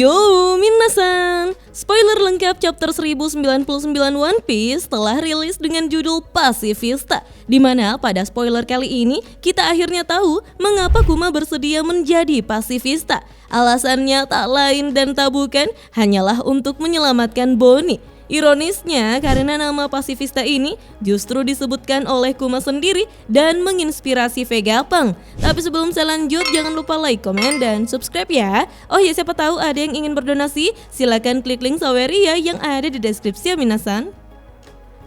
Yo minasan, spoiler lengkap chapter 1099 One Piece telah rilis dengan judul Pasifista, di mana pada spoiler kali ini kita akhirnya tahu mengapa Kuma bersedia menjadi pasifista. Alasannya tak lain dan tak bukan hanyalah untuk menyelamatkan Bonnie. Ironisnya karena nama pasifista ini justru disebutkan oleh Kuma sendiri dan menginspirasi Vegapunk. Tapi sebelum saya lanjut, jangan lupa like, komen, dan subscribe ya. Oh ya, siapa tahu ada yang ingin berdonasi, silakan klik link Saweria yang ada di deskripsi ya minasan.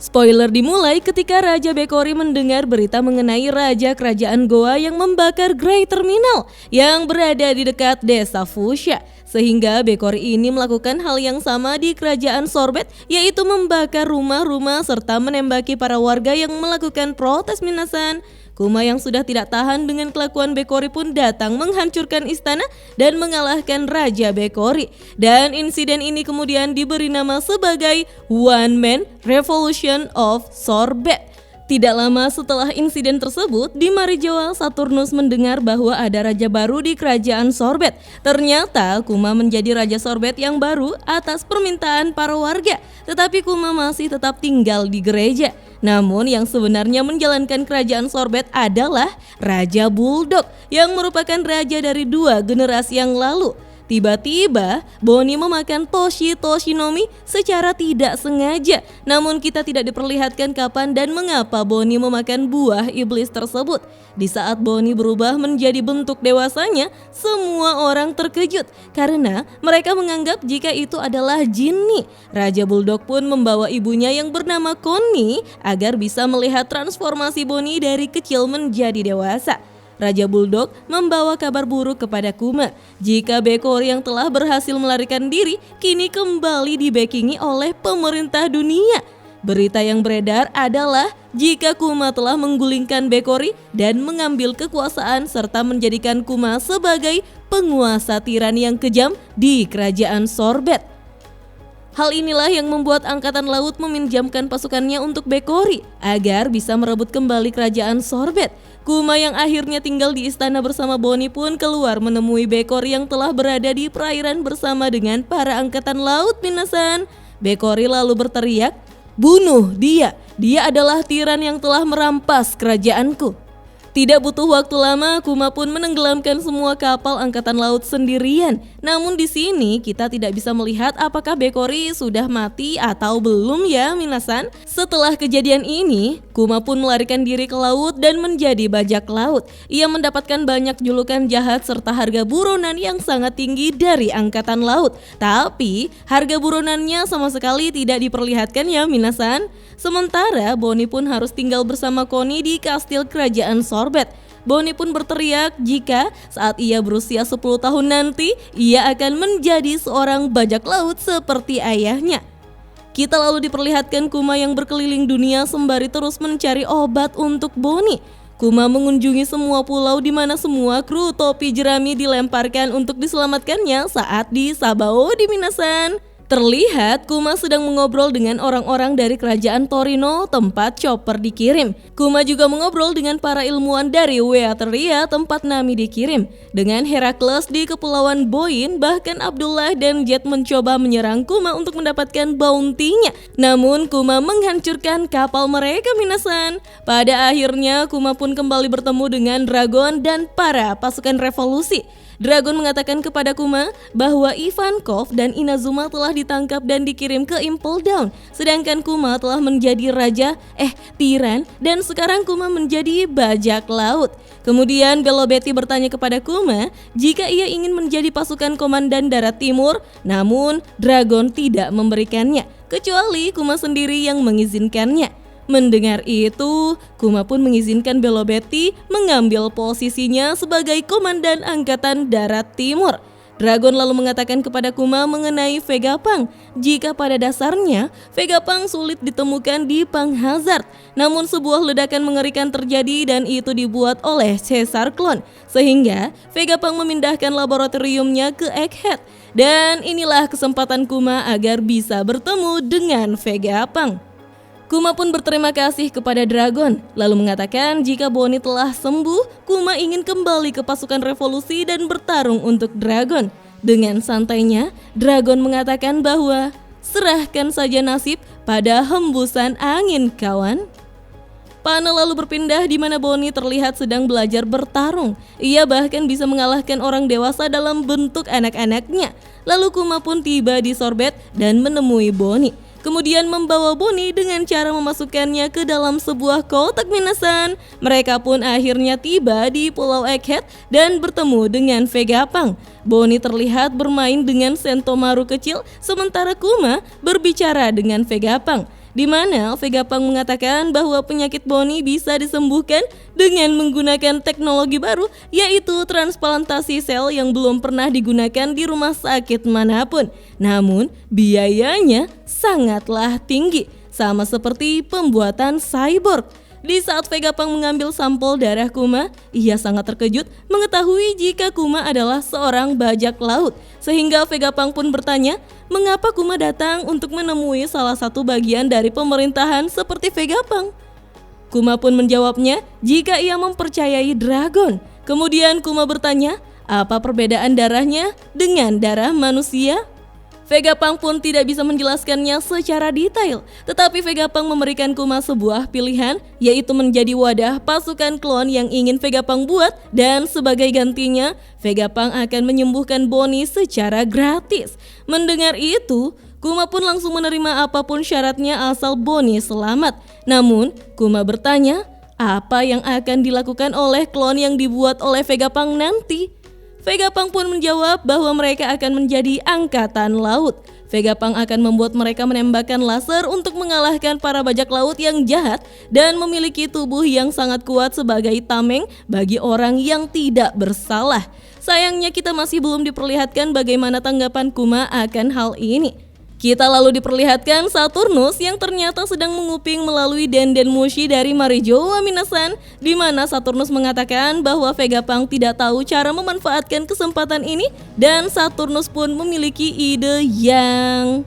Spoiler dimulai ketika Raja Bekori mendengar berita mengenai Raja Kerajaan Goa yang membakar Great Terminal yang berada di dekat desa Fushia. Sehingga Bekori ini melakukan hal yang sama di Kerajaan Sorbet, yaitu membakar rumah-rumah serta menembaki para warga yang melakukan protes minasan. Kuma yang sudah tidak tahan dengan kelakuan Bekori pun datang menghancurkan istana dan mengalahkan Raja Bekori. Dan insiden ini kemudian diberi nama sebagai One Man Revolution of Sorbet. Tidak lama setelah insiden tersebut, di Marijoa Saturnus mendengar bahwa ada raja baru di kerajaan Sorbet. Ternyata Kuma menjadi raja Sorbet yang baru atas permintaan para warga, tetapi Kuma masih tetap tinggal di gereja. Namun yang sebenarnya menjalankan kerajaan Sorbet adalah Raja Bulldog yang merupakan raja dari 2 generasi yang lalu. Tiba-tiba Bonnie memakan Toshinomi secara tidak sengaja. Namun kita tidak diperlihatkan kapan dan mengapa Bonnie memakan buah iblis tersebut. Di saat Bonnie berubah menjadi bentuk dewasanya, semua orang terkejut karena mereka menganggap jika itu adalah Jinny. Raja Bulldog pun membawa ibunya yang bernama Connie agar bisa melihat transformasi Bonnie dari kecil menjadi dewasa. Raja Bulldog membawa kabar buruk kepada Kuma jika Bekori yang telah berhasil melarikan diri kini kembali dibackingi oleh pemerintah dunia. Berita yang beredar adalah jika Kuma telah menggulingkan Bekori dan mengambil kekuasaan serta menjadikan Kuma sebagai penguasa tiran yang kejam di kerajaan Sorbet. Hal inilah yang membuat Angkatan Laut meminjamkan pasukannya untuk Bekori agar bisa merebut kembali kerajaan Sorbet. Kuma yang akhirnya tinggal di istana bersama Bonnie pun keluar menemui Bekori yang telah berada di perairan bersama dengan para Angkatan Laut minasan. Bekori lalu berteriak, "Bunuh dia! Dia adalah tiran yang telah merampas kerajaanku." Tidak butuh waktu lama, Kuma pun menenggelamkan semua kapal angkatan laut sendirian. Namun di sini kita tidak bisa melihat apakah Bekori sudah mati atau belum ya minasan. Setelah kejadian ini, Kuma pun melarikan diri ke laut dan menjadi bajak laut. Ia mendapatkan banyak julukan jahat serta harga buronan yang sangat tinggi dari angkatan laut. Tapi harga buronannya sama sekali tidak diperlihatkan ya minasan. Sementara Bonnie pun harus tinggal bersama Connie di kastil kerajaan Sorbet. Bonnie pun berteriak jika saat ia berusia 10 tahun nanti, ia akan menjadi seorang bajak laut seperti ayahnya. Kita lalu diperlihatkan Kuma yang berkeliling dunia sembari terus mencari obat untuk Bonnie. Kuma mengunjungi semua pulau di mana semua kru topi jerami dilemparkan untuk diselamatkannya saat di Sabao di minasan. Terlihat Kuma sedang mengobrol dengan orang-orang dari kerajaan Torino tempat Chopper dikirim. Kuma juga mengobrol dengan para ilmuwan dari Weatheria tempat Nami dikirim. Dengan Herakles di Kepulauan Boin, bahkan Abdullah dan Jet mencoba menyerang Kuma untuk mendapatkan bounty-nya. Namun Kuma menghancurkan kapal mereka minasan. Pada akhirnya Kuma pun kembali bertemu dengan Dragon dan para pasukan revolusi. Dragon mengatakan kepada Kuma bahwa Ivankov dan Inazuma telah ditangkap dan dikirim ke Impel Down. Sedangkan Kuma telah menjadi tiran dan sekarang Kuma menjadi bajak laut. Kemudian Belobeti bertanya kepada Kuma jika ia ingin menjadi pasukan komandan darat timur, namun Dragon tidak memberikannya, kecuali Kuma sendiri yang mengizinkannya. Mendengar itu, Kuma pun mengizinkan Belobeti mengambil posisinya sebagai komandan angkatan darat timur. Dragon lalu mengatakan kepada Kuma mengenai Vegapunk jika pada dasarnya Vegapunk sulit ditemukan di Panghazard. Namun sebuah ledakan mengerikan terjadi dan itu dibuat oleh Caesar Clone, sehingga Vegapunk memindahkan laboratoriumnya ke Egghead. Dan inilah kesempatan Kuma agar bisa bertemu dengan Vegapunk. Kuma pun berterima kasih kepada Dragon, lalu mengatakan jika Bonnie telah sembuh, Kuma ingin kembali ke pasukan revolusi dan bertarung untuk Dragon. Dengan santainya, Dragon mengatakan bahwa serahkan saja nasib pada hembusan angin, kawan. Panel lalu berpindah di mana Bonnie terlihat sedang belajar bertarung. Ia bahkan bisa mengalahkan orang dewasa dalam bentuk anak-anaknya. Lalu Kuma pun tiba di sorbet dan menemui Bonnie. Kemudian membawa Bonnie dengan cara memasukkannya ke dalam sebuah kotak minasan. Mereka pun akhirnya tiba di Pulau Egghead dan bertemu dengan Vegapunk. Bonnie terlihat bermain dengan Sentomaru kecil, sementara Kuma berbicara dengan Vegapunk, di mana Vegapunk mengatakan bahwa penyakit Bonnie bisa disembuhkan dengan menggunakan teknologi baru, yaitu transplantasi sel yang belum pernah digunakan di rumah sakit manapun. Namun biayanya sangatlah tinggi, sama seperti pembuatan cyborg. Di saat Vegapunk mengambil sampel darah Kuma, ia sangat terkejut mengetahui jika Kuma adalah seorang bajak laut. Sehingga Vegapunk pun bertanya, mengapa Kuma datang untuk menemui salah satu bagian dari pemerintahan seperti Vegapunk? Kuma pun menjawabnya jika ia mempercayai Dragon. Kemudian Kuma bertanya, apa perbedaan darahnya dengan darah manusia? Vegapunk pun tidak bisa menjelaskannya secara detail, tetapi Vegapunk memberikan Kuma sebuah pilihan, yaitu menjadi wadah pasukan klon yang ingin Vegapunk buat, dan sebagai gantinya, Vegapunk akan menyembuhkan Bonnie secara gratis. Mendengar itu, Kuma pun langsung menerima apapun syaratnya asal Bonnie selamat. Namun, Kuma bertanya, apa yang akan dilakukan oleh klon yang dibuat oleh Vegapunk nanti? Vegapunk pun menjawab bahwa mereka akan menjadi angkatan laut. Vegapunk akan membuat mereka menembakkan laser untuk mengalahkan para bajak laut yang jahat dan memiliki tubuh yang sangat kuat sebagai tameng bagi orang yang tidak bersalah. Sayangnya kita masih belum diperlihatkan bagaimana tanggapan Kuma akan hal ini. Kita lalu diperlihatkan Saturnus yang ternyata sedang menguping melalui Denden Mushi dari Marijoa minasan, di mana Saturnus mengatakan bahwa Vegapunk tidak tahu cara memanfaatkan kesempatan ini dan Saturnus pun memiliki ide yang...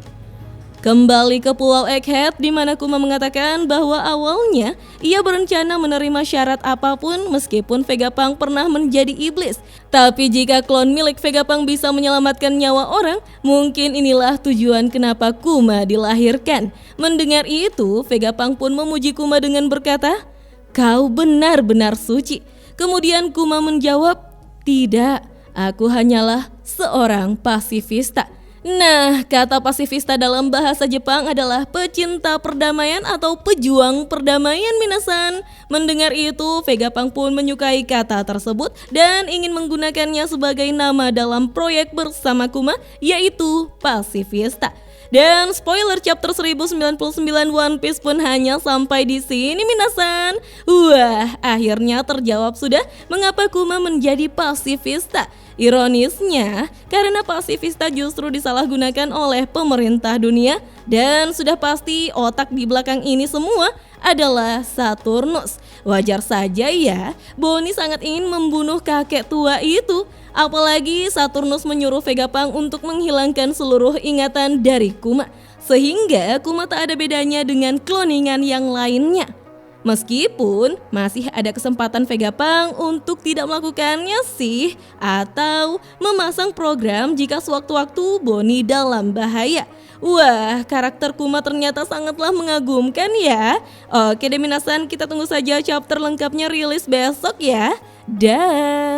Kembali ke Pulau Egghead, di mana Kuma mengatakan bahwa awalnya ia berencana menerima syarat apapun meskipun Vegapunk pernah menjadi iblis. Tapi jika klon milik Vegapunk bisa menyelamatkan nyawa orang, mungkin inilah tujuan kenapa Kuma dilahirkan. Mendengar itu, Vegapunk pun memuji Kuma dengan berkata, "Kau benar-benar suci." Kemudian Kuma menjawab, "Tidak, aku hanyalah seorang pasifista." Nah, kata pasifista dalam bahasa Jepang adalah pecinta perdamaian atau pejuang perdamaian minasan. Mendengar itu, Vegapunk pun menyukai kata tersebut dan ingin menggunakannya sebagai nama dalam proyek bersama Kuma, yaitu pasifista. Dan spoiler chapter 1099 One Piece pun hanya sampai di sini minasan. Wah, akhirnya terjawab sudah mengapa Kuma menjadi pasifista. Ironisnya, karena pasifista justru disalahgunakan oleh pemerintah dunia dan sudah pasti otak di belakang ini semua adalah Saturnus. Wajar saja ya, Bonnie sangat ingin membunuh kakek tua itu. Apalagi Saturnus menyuruh Vegapunk untuk menghilangkan seluruh ingatan dari Kuma, sehingga Kuma tak ada bedanya dengan kloningan yang lainnya. Meskipun masih ada kesempatan Vegapunk untuk tidak melakukannya sih, atau memasang program jika sewaktu-waktu Bonnie dalam bahaya. Wah, karakter Kuma ternyata sangatlah mengagumkan ya. Oke deh minasan, kita tunggu saja chapter lengkapnya rilis besok ya. Dah.